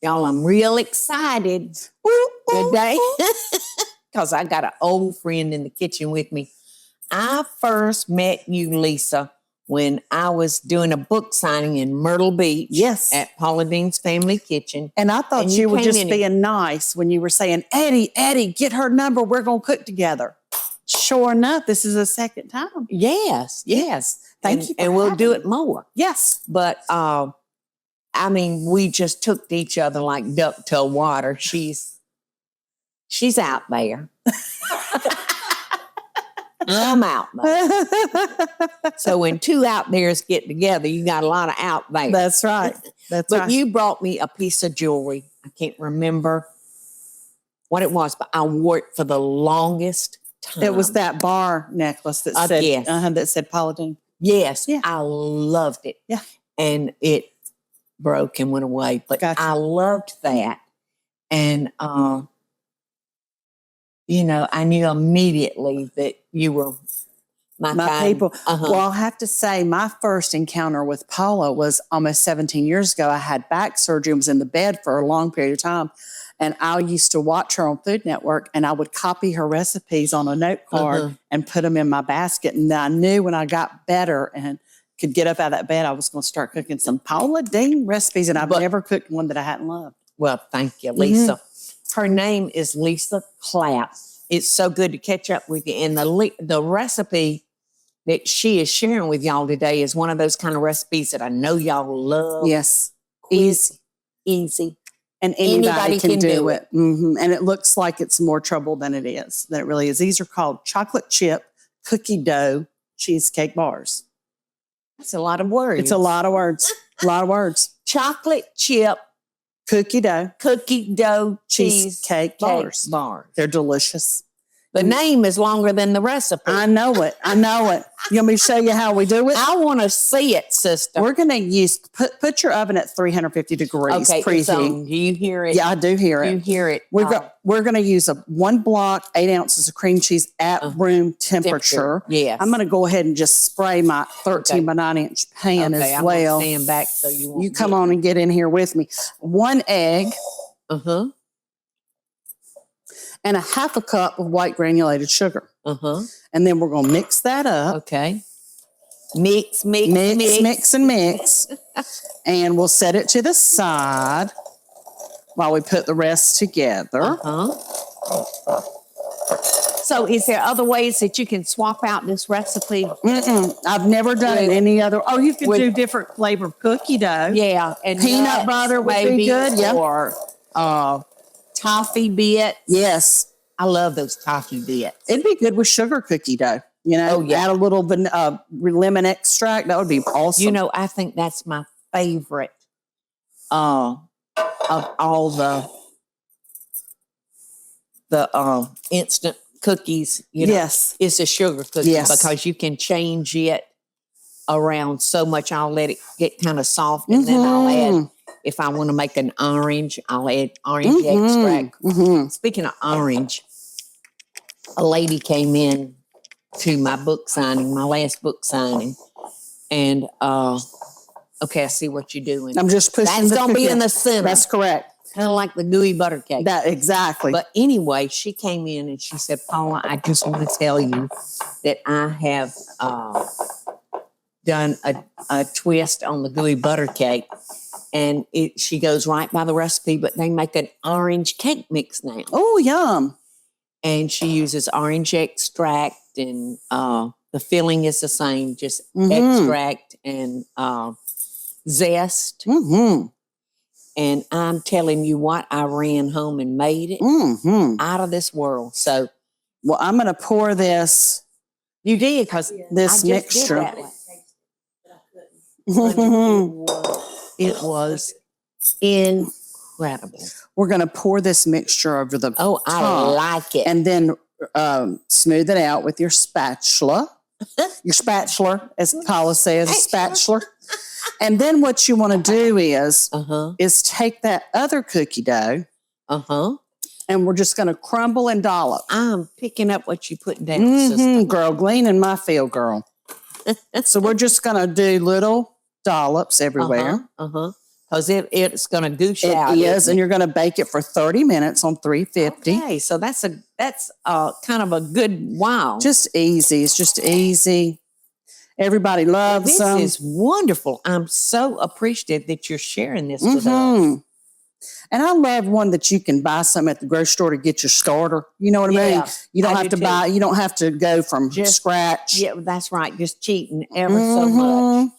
Y'all, I'm real excited today because I got an old friend in the kitchen with me. I first met you, Lisa, when I was doing a book signing in Myrtle Beach. Yes. At Paula Deen's Family Kitchen. And I thought you were just being nice when you were saying, Eddie, get her number. We're going to cook together. Sure enough, this is the second time. Yes. Thank you. And we'll do it more. Yes. But, I mean, we just took to each other like duck to water. She's out there. I'm out there. So when two out there's get together, you got a lot of out there. That's right. But you brought me a piece of jewelry. I can't remember what it was, but I wore it for the longest time. It was that bar necklace that said yes. That said Paula Deen. Yes, yeah. I loved it. Yeah, and it broke and went away, but gotcha. I loved that, and you know, I knew immediately that you were my people. Well, I'll have to say, my first encounter with Paula was almost 17 years ago. I had back surgery and was in the bed for a long period of time. And I used to watch her on Food Network, and I would copy her recipes on a note card and put them in my basket. And I knew when I got better and could get up out of that bed, I was going to start cooking some Paula Deen recipes. And I've never cooked one that I hadn't loved. Well, thank you, Lisa. Her name is Lisa Clapp. It's so good to catch up with you. And the recipe that she is sharing with y'all today is one of those kind of recipes that I know y'all love. Yes. Easy. And anybody can do it. And it looks like it's more trouble than it is, than it really is. These are called chocolate chip cookie dough cheesecake bars. That's a lot of words. It's a lot of words. A lot of words. Chocolate chip cookie dough cheesecake bars. They're delicious. The name is longer than the recipe. I know it. You want me to show you how we do it? I want to see it, sister. We're going to use, put your oven at 350 degrees. Okay, preheat. Do you hear it? Yeah, I do hear it. You hear it. We're going to use 1 block, 8 ounces of cream cheese at room temperature. Yes. I'm going to go ahead and just spray my 13 by 9 inch pan as well. I'm stand back so you won't. You come on and get in here with me. 1 egg. And 1/2 cup of white granulated sugar. And then we're going to mix that up. Okay. Mix. And we'll set it to the side while we put the rest together. So is there other ways that you can swap out this recipe? I've never done any other. Oh, you can do different flavor cookie dough. Yeah. And peanut butter would be good. Yeah. Or toffee bits. Yes. I love those toffee bits. It'd be good with sugar cookie dough. You know, add a little lemon extract. That would be awesome. You know, I think that's my favorite of all the instant cookies. You know, it's a sugar cookie because you can change it around so much. I'll let it get kind of soft, and then I'll add. If I want to make an orange, I'll add orange extract. Speaking of orange, a lady came in to my book signing, my last book signing, and okay, I see what you're doing. I'm just pushing. That's going to be in the center. That's correct. Kind of like the gooey butter cake. Exactly. But anyway, she came in and she said, Paula, I just want to tell you that I have done a twist on the gooey butter cake. And she goes right by the recipe, but they make an orange cake mix now. Oh, yum. And she uses orange extract, and the filling is the same, just extract and zest. And I'm telling you what, I ran home and made it out of this world. So, well, I'm going to pour this. You did, because this mixture. It was incredible. We're going to pour this mixture over the top. I like it. And then smooth it out with your spatula. Your spatula, as Paula says, a spatula. And then what you want to do is take that other cookie dough. And we're just going to crumble and dollop. I'm picking up what you put down, sister. Girl, gleaning my field, girl. So we're just going to do little dollops everywhere. because it's going to goosh out. It is, and you're going to bake it for 30 minutes on 350. Okay, so that's kind of a good wow. Just easy. It's just easy. Everybody loves them. This is wonderful. I'm so appreciative that you're sharing this with us. And I love one that you can buy some at the grocery store to get your starter. You know what I mean? You don't have to buy. You don't have to go from scratch. Yeah, that's right. Just cheating ever so much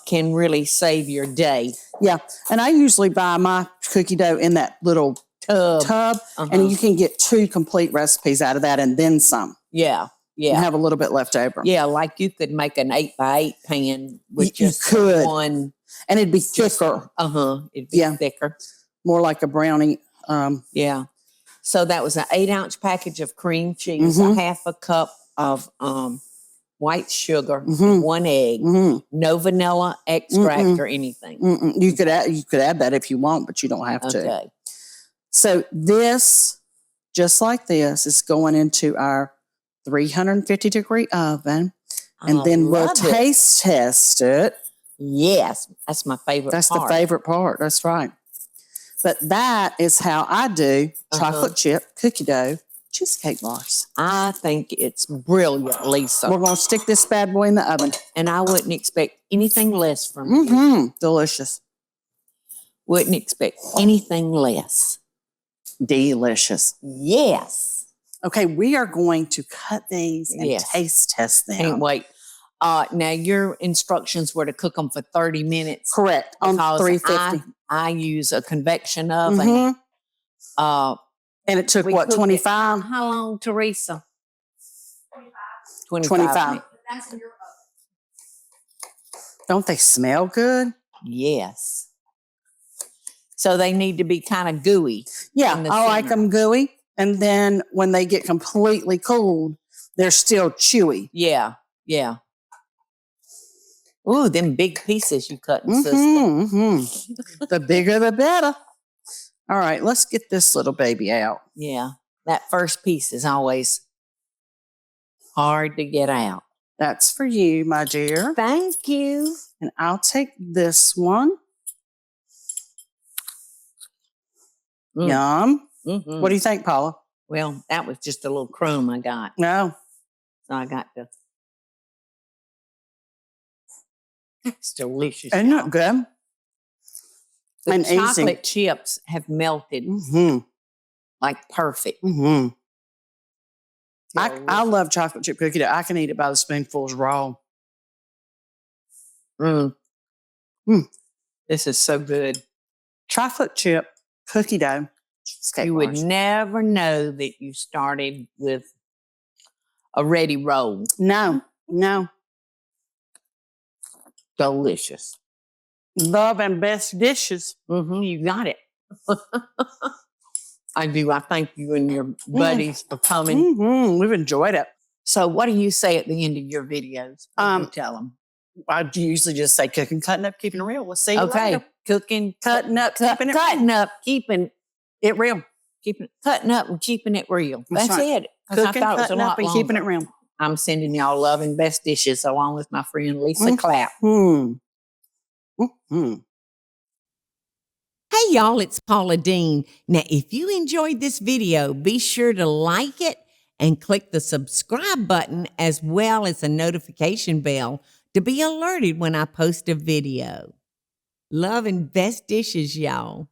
can really save your day. Yeah, and I usually buy my cookie dough in that little tub, and you can get 2 complete recipes out of that, and then some. Yeah. Yeah, and have a little bit left over. Yeah, like you could make an 8x8 pan with just one, and it'd be thicker. It'd be thicker, more like a brownie. Yeah. So that was an 8-ounce package of cream cheese, a half a cup of white sugar, 1 egg, no vanilla extract or anything. You could add that if you want, but you don't have to. Okay. So this, just like this, is going into our 350-degree oven, and then we'll taste test it. Yes, that's my favorite part. That's the favorite part. That's right. But that is how I do chocolate chip cookie dough cheesecake bars. I think it's brilliant, Lisa. We're going to stick this bad boy in the oven. And I wouldn't expect anything less from you. Delicious. Wouldn't expect anything less. Delicious. Yes. Okay, we are going to cut these and taste test them. Can't wait. Now, your instructions were to cook them for 30 minutes. Correct, on 350. I use a convection oven. And it took, what, 25? How long, Teresa? 25. Don't they smell good? Yes. So they need to be kind of gooey. Yeah, I like them gooey. And then when they get completely cooled, they're still chewy. Yeah, yeah. Ooh, them big pieces you cut, sister. The bigger, the better. All right, let's get this little baby out. Yeah, that first piece is always hard to get out. That's for you, my dear. Thank you. And I'll take this one. Yum. What do you think, Paula? Well, that was just a little crumb I got. No. So I got to. It's delicious. Isn't it good? The chocolate chips have melted like perfect. I love chocolate chip cookie dough. I can eat it by the spoonfuls raw. This is so good. Chocolate chip cookie dough. You would never know that you started with a ready roll. No. Delicious. Love and best dishes. You got it. I do. I thank you and your buddies for coming. We've enjoyed it. So what do you say at the end of your videos? You tell them. I usually just say cooking, cutting up, keeping it real. We'll see you later. Cooking, cutting up, keeping it real. Cutting up, keeping it real. Cutting up and keeping it real. That's right. it. Cooking, cutting up, and keeping it real. I'm sending y'all love and best dishes along with my friend Lisa Clapp. Hey y'all, it's Paula Deen. Now, if you enjoyed this video, be sure to like it and click the subscribe button as well as the notification bell to be alerted when I post a video. Love and best dishes, y'all.